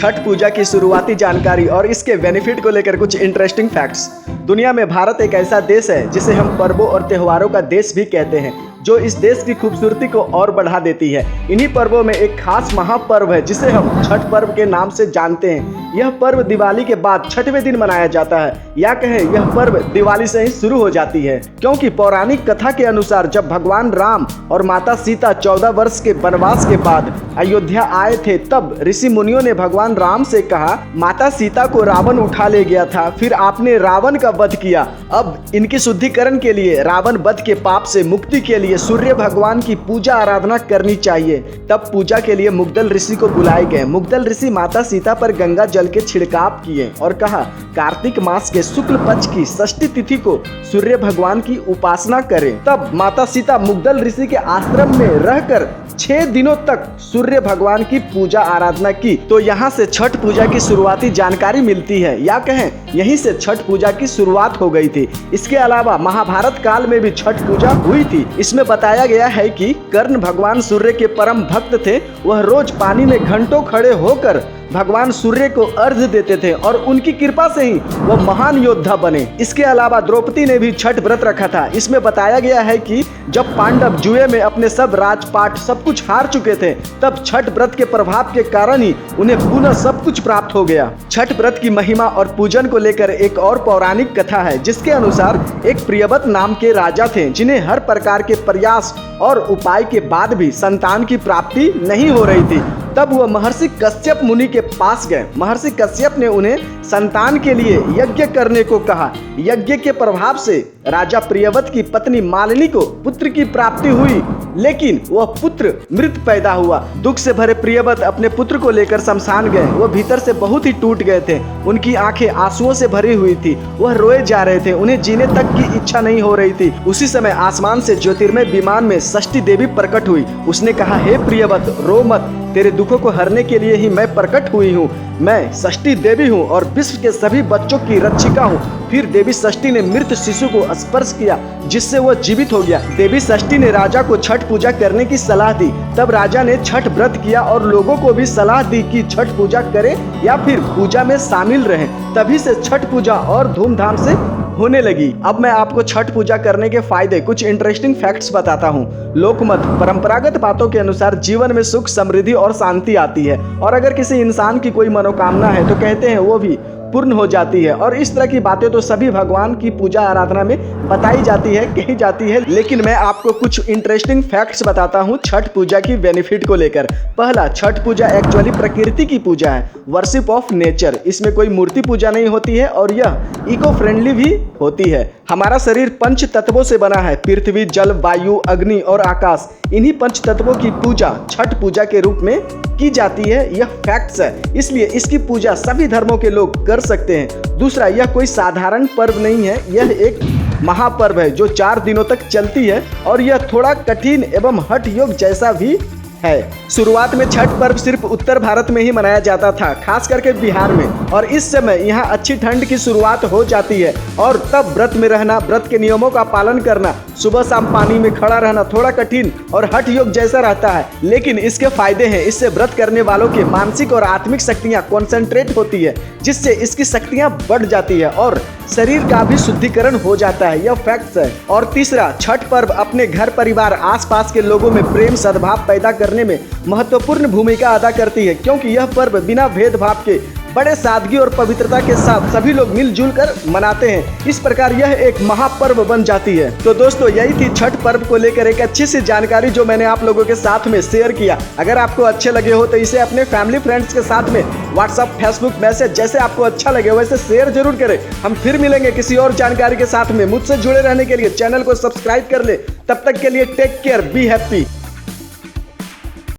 छठ पूजा की शुरुआती जानकारी और इसके बेनिफिट को लेकर कुछ इंटरेस्टिंग फैक्ट्स। दुनिया में भारत एक ऐसा देश है जिसे हम पर्वों और त्योहारों का देश भी कहते हैं, जो इस देश की खूबसूरती को और बढ़ा देती है। इन्हीं पर्वों में एक खास महापर्व है जिसे हम छठ पर्व के नाम से जानते हैं। यह पर्व दिवाली के बाद छठवें दिन मनाया जाता है, या कहें यह पर्व दिवाली से ही शुरू हो जाती है, क्योंकि पौराणिक कथा के अनुसार जब भगवान राम और माता सीता 14 वर्ष के वनवास के बाद अयोध्या आए थे, तब ऋषि मुनियों ने भगवान राम से कहा, माता सीता को रावण उठा ले गया था, फिर आपने रावण का वध किया। अब इनकी शुद्धिकरण के लिए, रावण वध के पाप से मुक्ति के लिए सूर्य भगवान की पूजा आराधना करनी चाहिए। तब पूजा के लिए मुग्दल ऋषि को बुलाए गए। मुग्दल ऋषि माता सीता पर गंगा जल के छिड़काव किए और कहा, कार्तिक मास के शुक्ल पक्ष की षष्ठी तिथि को सूर्य भगवान की उपासना करें। तब माता सीता मुग्दल ऋषि के आश्रम में रहकर 6 दिनों तक सूर्य भगवान की पूजा आराधना की। तो यहाँ से छठ पूजा की शुरुआती जानकारी मिलती है, या कहें यहीं से छठ पूजा की शुरुआत हो गई थी। इसके अलावा महाभारत काल में भी छठ पूजा हुई थी। इसमें बताया गया है कि कर्ण भगवान सूर्य के परम भक्त थे। वह रोज पानी में घंटों खड़े होकर भगवान सूर्य को अर्घ्य देते थे और उनकी कृपा से ही वह महान योद्धा बने। इसके अलावा द्रौपदी ने भी छठ व्रत रखा था। इसमें बताया गया है कि जब पांडव जुए में अपने सब राजपाट सब कुछ हार चुके थे, तब छठ व्रत के प्रभाव के कारण ही उन्हें पुनः सब कुछ प्राप्त हो गया। छठ व्रत की महिमा और पूजन को लेकर एक और पौराणिक कथा है, जिसके अनुसार एक प्रियव्रत नाम के राजा थे, जिन्हें हर प्रकार के प्रयास और उपाय के बाद भी संतान की प्राप्ति नहीं हो रही थी। तब वह महर्षि कश्यप मुनि के पास गए। महर्षि कश्यप ने उन्हें संतान के लिए यज्ञ करने को कहा। यज्ञ के प्रभाव से राजा प्रियव्रत की पत्नी मालिनी को पुत्र की प्राप्ति हुई, लेकिन वह पुत्र मृत पैदा हुआ। दुख से भरे प्रियव्रत अपने पुत्र को लेकर शमशान गए। वह भीतर से बहुत ही टूट गए थे। उनकी आंखें आंसुओं से भरी हुई थी। वह रोए जा रहे थे। उन्हें जीने तक की इच्छा नहीं हो रही थी। उसी समय आसमान से ज्योतिर्मय विमान में षष्ठी देवी प्रकट हुई। उसने कहा, हे प्रियव्रत, रो मत, तेरे दुखों को हरने के लिए ही मैं प्रकट हुई हूँ। मैं षष्ठी देवी हूँ और विश्व के सभी बच्चों की रक्षिका हूँ। फिर देवी षष्ठी ने मृत शिशु को स्पर्श किया, जिससे वह जीवित हो गया। देवी षष्ठी ने राजा को छठ पूजा करने की सलाह दी। तब राजा ने छठ व्रत किया और लोगों को भी सलाह दी कि छठ पूजा करें या फिर पूजा में शामिल रहें। तभी से छठ पूजा और धूमधाम से होने लगी। अब मैं आपको छठ पूजा करने के फायदे, कुछ इंटरेस्टिंग फैक्ट्स बताता हूँ। लोकमत, परंपरागत बातों के अनुसार जीवन में सुख, समृद्धि और शांति आती है, और अगर किसी इंसान की कोई मनोकामना है तो कहते हैं वो भी पूर्ण हो जाती है। और इस तरह की बातें तो सभी भगवान की पूजा आराधना में बताई जाती है, कही जाती है। लेकिन मैं आपको कुछ इंटरेस्टिंग फैक्ट्स बताता हूँ छठ पूजा की बेनिफिट को लेकर। पहला, छठ पूजा एक्चुअली प्रकृति की पूजा है, वर्शिप ऑफ नेचर। इसमें कोई मूर्ति पूजा नहीं होती है और यह इको फ्रेंडली भी होती है। हमारा शरीर पंच तत्वों से बना है, पृथ्वी, जल, वायु, अग्नि और आकाश। इन्हीं पंच तत्वों की पूजा छठ पूजा के रूप में की जाती है। यह फैक्ट्स है, इसलिए इसकी पूजा सभी धर्मों के लोग कर सकते हैं। दूसरा, यह कोई साधारण पर्व नहीं है, यह एक महापर्व है जो 4 दिनों तक चलती है, और यह थोड़ा कठिन एवं हठ योग जैसा भी है। शुरुआत में छठ पर्व सिर्फ उत्तर भारत में ही मनाया जाता था, खास करके बिहार में, और इस समय यहाँ अच्छी ठंड की शुरुआत हो जाती है, और तब व्रत में रहना, व्रत के नियमों का पालन करना, सुबह शाम पानी में खड़ा रहना थोड़ा कठिन और हठ योग जैसा रहता है। लेकिन इसके फायदे हैं। इससे व्रत करने वालों की मानसिक और आत्मिक शक्तियाँ कॉन्सेंट्रेट होती है, जिससे इसकी शक्तियाँ बढ़ जाती है और शरीर का भी शुद्धिकरण हो जाता है। यह फैक्ट्स है। और तीसरा, छठ पर्व अपने घर परिवार आसपास के लोगों में प्रेम सद्भाव पैदा करने में महत्वपूर्ण भूमिका अदा करती है, क्योंकि यह पर्व बिना भेदभाव के बड़े सादगी और पवित्रता के साथ सभी लोग मिलजुल कर मनाते हैं। इस प्रकार यह एक महापर्व बन जाती है। तो दोस्तों, यही थी छठ पर्व को लेकर एक अच्छी सी जानकारी जो मैंने आप लोगों के साथ में शेयर किया। अगर आपको अच्छे लगे हो तो इसे अपने फैमिली फ्रेंड्स के साथ में व्हाट्सएप, फेसबुक मैसेज, जैसे आपको अच्छा लगे वैसे शेयर जरूर करें। हम फिर मिलेंगे किसी और जानकारी के साथ में। मुझसे जुड़े रहने के लिए चैनल को सब्सक्राइब कर ले। तब तक के लिए टेक केयर, बी हैप्पी।